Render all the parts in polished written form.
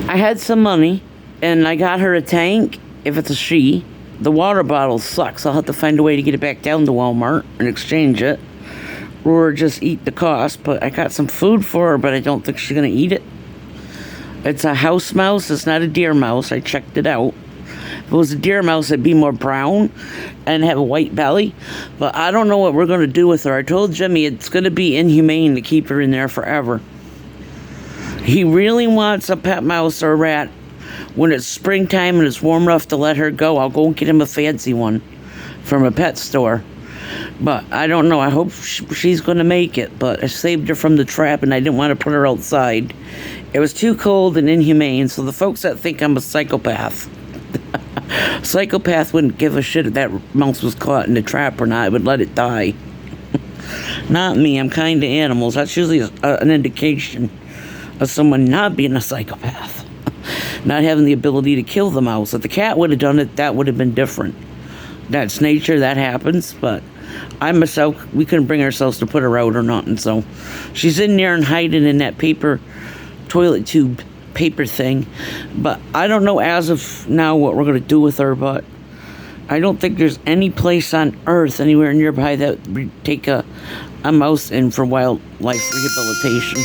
I had some money, and I got her a tank, if it's a she. The water bottle sucks. I'll have to find a way to get it back down to Walmart and exchange it, or just eat the cost. But I got some food for her, but I don't think she's going to eat it. It's a house mouse. It's not a deer mouse. I checked it out. If it was a deer mouse, it'd be more brown and have a white belly. But I don't know what we're going to do with her. I told Jimmy it's going to be inhumane to keep her in there forever. He really wants a pet mouse or a rat. When it's springtime and it's warm enough to let her go, I'll go and get him a fancy one from a pet store. But I don't know. I hope she's going to make it. But I saved her from the trap, and I didn't want to put her outside. It was too cold and inhumane, so the folks that think I'm a psychopath, psychopath wouldn't give a shit if that mouse was caught in the trap or not. I would let it die. Not me. I'm kind to animals. That's usually an indication of someone not being a psychopath. Not having the ability to kill the mouse. If the cat would have done it, that would have been different. That's nature. That happens. But I myself, we couldn't bring ourselves to put her out or nothing. So she's in there and hiding in that paper toilet tube paper thing. But I don't know as of now what we're going to do with her. But I don't think there's any place on earth anywhere nearby that would take a mouse in for wildlife rehabilitation.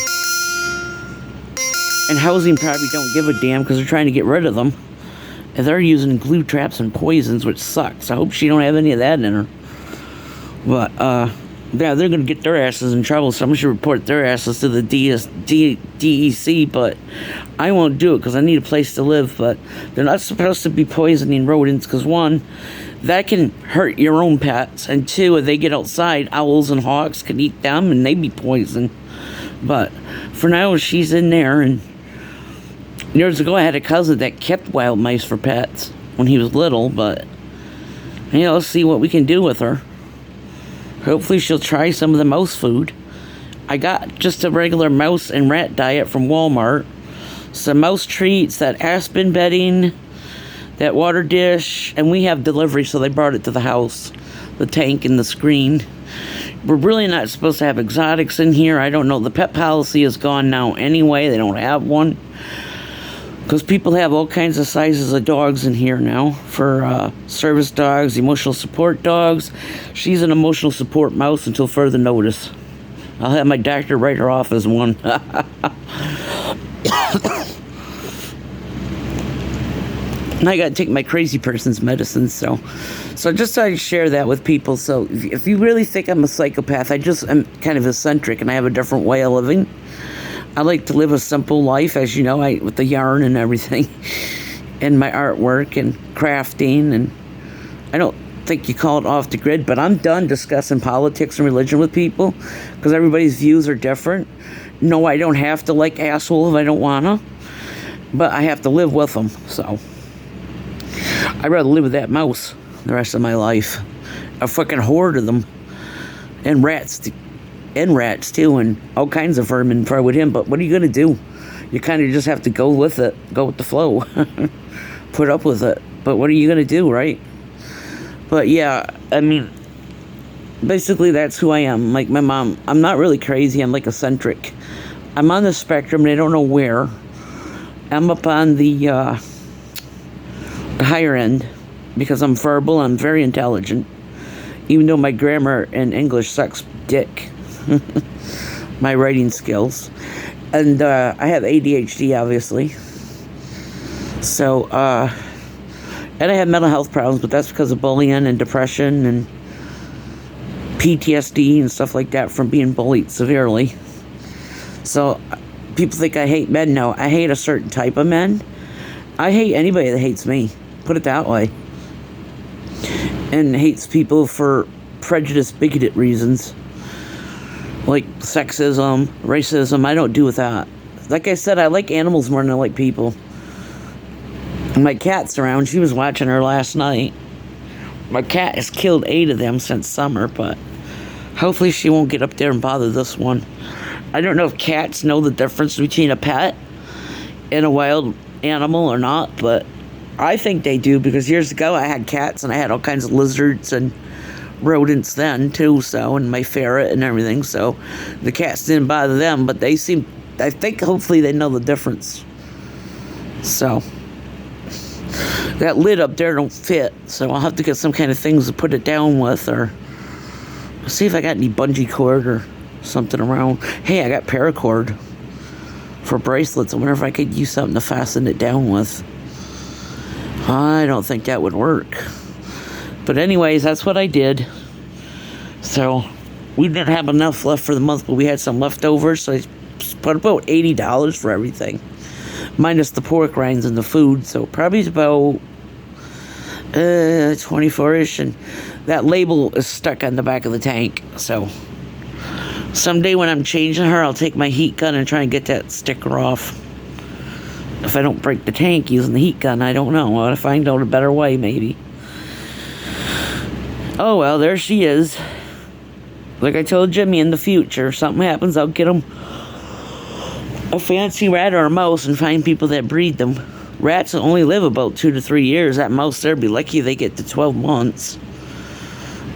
And housing probably don't give a damn because they're trying to get rid of them. And they're using glue traps and poisons, which sucks. I hope she don't have any of that in her. But, yeah, they're going to get their asses in trouble. Someone should report their asses to the DEC, but I won't do it because I need a place to live. But they're not supposed to be poisoning rodents because, one, that can hurt your own pets. And two, if they get outside, owls and hawks can eat them and they be poisoned. But for now, she's in there. And years ago, I had a cousin that kept wild mice for pets when he was little. But, yeah, let's see what we can do with her. Hopefully she'll try some of the mouse food. I got just a regular mouse and rat diet from Walmart. Some mouse treats, that Aspen bedding, that water dish, and we have delivery, so they brought it to the house. The tank and the screen. We're really not supposed to have exotics in here. I don't know. The pet policy is gone now anyway. They don't have one. Because people have all kinds of sizes of dogs in here now for service dogs, emotional support dogs. She's an emotional support mouse until further notice. I'll have my doctor write her off as one. And I got to take my crazy person's medicine, so just thought I'd share that with people. So if you really think I'm a psychopath, I'm kind of eccentric and I have a different way of living. I like to live a simple life, as you know, with the yarn and everything, and my artwork and crafting, and I don't think you call it off the grid, but I'm done discussing politics and religion with people, because everybody's views are different. No, I don't have to like asshole if I don't wanna, but I have to live with them, so I'd rather live with that mouse the rest of my life. A fucking horde of them, and rats too, and all kinds of vermin probably with him. But what are you gonna do? You kind of just have to go with it, go with the flow, put up with it. But what are you gonna do, right? But yeah, I mean, basically that's who I am. Like my mom, I'm not really crazy. I'm like eccentric. I'm on the spectrum, and I don't know where. I'm up on the higher end because I'm verbal. I'm very intelligent, even though my grammar and English sucks dick. My writing skills, and I have ADHD, obviously. So, and I have mental health problems, but that's because of bullying and depression and PTSD and stuff like that from being bullied severely. So, people think I hate men. No, I hate a certain type of men. I hate anybody that hates me. Put it that way. And hates people for prejudiced, bigoted reasons. Like sexism, racism. I don't do with that. Like I said, I like animals more than I like people. And my cat's around. She was watching her last night. My cat has killed 8 of them since summer, but hopefully she won't get up there and bother this one. I don't know if cats know the difference between a pet and a wild animal or not, but I think they do, because years ago I had cats and I had all kinds of lizards and rodents then too, so, and my ferret and everything, so the cats didn't bother them, but I think hopefully they know the difference. So that lid up there don't fit, so I'll have to get some kind of things to put it down with, or see if I got any bungee cord or something around. Hey, I got paracord for bracelets. I wonder if I could use something to fasten it down with. I don't think that would work. But anyways, that's what I did. So we didn't have enough left for the month, but we had some left over, so I put about $80 for everything, minus the pork rinds and the food. So probably about 24-ish, and that label is stuck on the back of the tank. So someday when I'm changing her, I'll take my heat gun and try and get that sticker off. If I don't break the tank using the heat gun, I don't know. I'll find out a better way, maybe. Oh well, there she is. Like I told Jimmy, in the future, if something happens, I'll get him a fancy rat or a mouse and find people that breed them. Rats only live about 2 to 3 years. That mouse there, be lucky if they get to 12 months.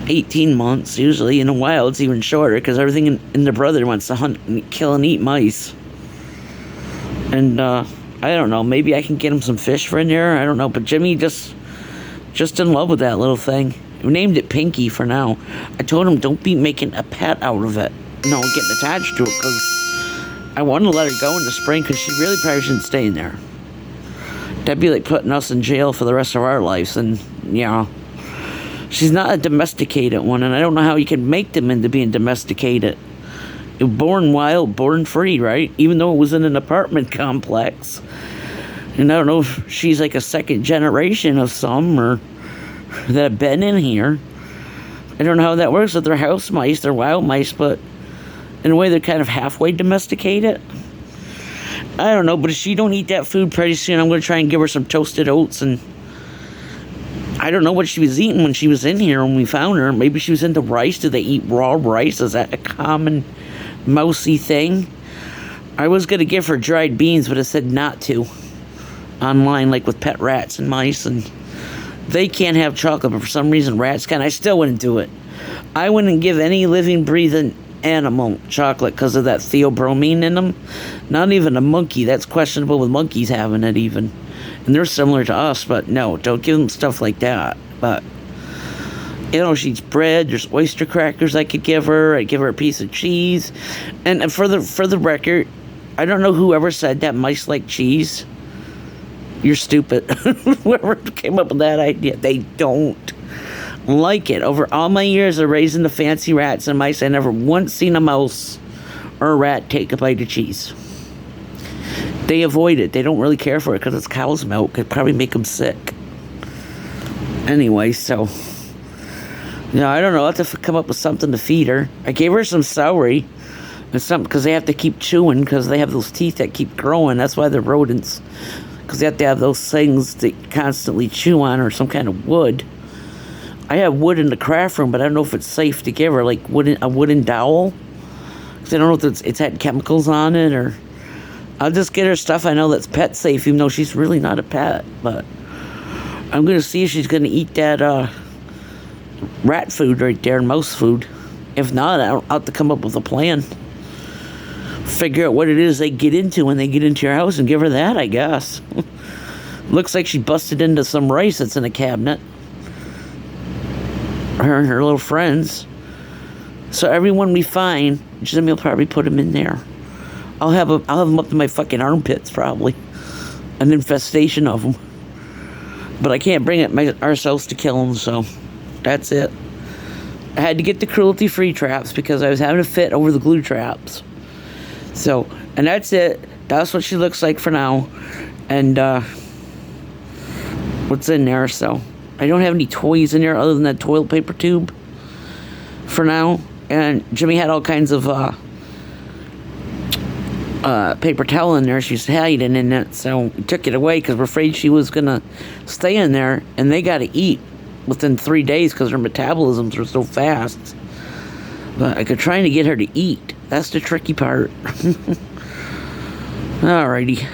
18 months, usually. In the wild, it's even shorter, because everything in the brother wants to hunt and kill and eat mice. And, I don't know, maybe I can get him some fish for in there, I don't know. But Jimmy just in love with that little thing. We named it Pinky for now. I told him, don't be making a pet out of it. No, getting attached to it, because I want to let her go in the spring, because she really probably shouldn't stay in there. That'd be like putting us in jail for the rest of our lives. And, yeah, she's not a domesticated one, and I don't know how you can make them into being domesticated. Born wild, born free, right? Even though it was in an apartment complex. And I don't know if she's like a second generation of some, or that have been in here. I don't know how that works with their house mice. They're wild mice, but in a way they're kind of halfway domesticated. I don't know, but if she don't eat that food pretty soon, I'm going to try and give her some toasted oats. And I don't know what she was eating when she was in here when we found her. Maybe she was into rice. Do they eat raw rice? Is that a common mousy thing? I was going to give her dried beans, but it said not to online, like with pet rats and mice, and they can't have chocolate, but for some reason rats can. I still wouldn't do it. I wouldn't give any living, breathing animal chocolate because of that theobromine in them. Not even a monkey. That's questionable with monkeys having it even. And they're similar to us, but no, don't give them stuff like that. But, you know, she eats bread. There's oyster crackers I could give her. I'd give her a piece of cheese. And for the record, I don't know whoever said that mice like cheese. You're stupid. Whoever came up with that idea, they don't like it. Over all my years of raising the fancy rats and mice, I never once seen a mouse or a rat take a bite of cheese. They avoid it. They don't really care for it because it's cow's milk. It'd probably make them sick. Anyway, so, you know, I don't know. I'll have to come up with something to feed her. I gave her some celery and something because they have to keep chewing because they have those teeth that keep growing. That's why they're rodents. Because they have to have those things that constantly chew on, or some kind of wood. I have wood in the craft room, but I don't know if it's safe to give her, like a wooden dowel. Because I don't know if it's had chemicals on it, or I'll just get her stuff I know that's pet safe, even though she's really not a pet. But I'm going to see if she's going to eat that rat food right there, and mouse food. If not, I'll have to come up with a plan. Figure out what it is they get into when they get into your house and give her that, I guess. Looks like she busted into some rice that's in a cabinet. Her and her little friends. So everyone we find, Jimmy will probably put them in there. I'll have them up to my fucking armpits, probably. An infestation of them. But I can't bring it ourselves to kill them, so that's it. I had to get the cruelty-free traps because I was having a fit over the glue traps. So, and that's it. That's what she looks like for now. And, what's in there, so. I don't have any toys in there other than that toilet paper tube for now. And Jimmy had all kinds of, paper towel in there. She's hiding in it, so we took it away because we're afraid she was going to stay in there. And they got to eat within 3 days because her metabolisms are so fast. But I could try to get her to eat. That's the tricky part. Alrighty.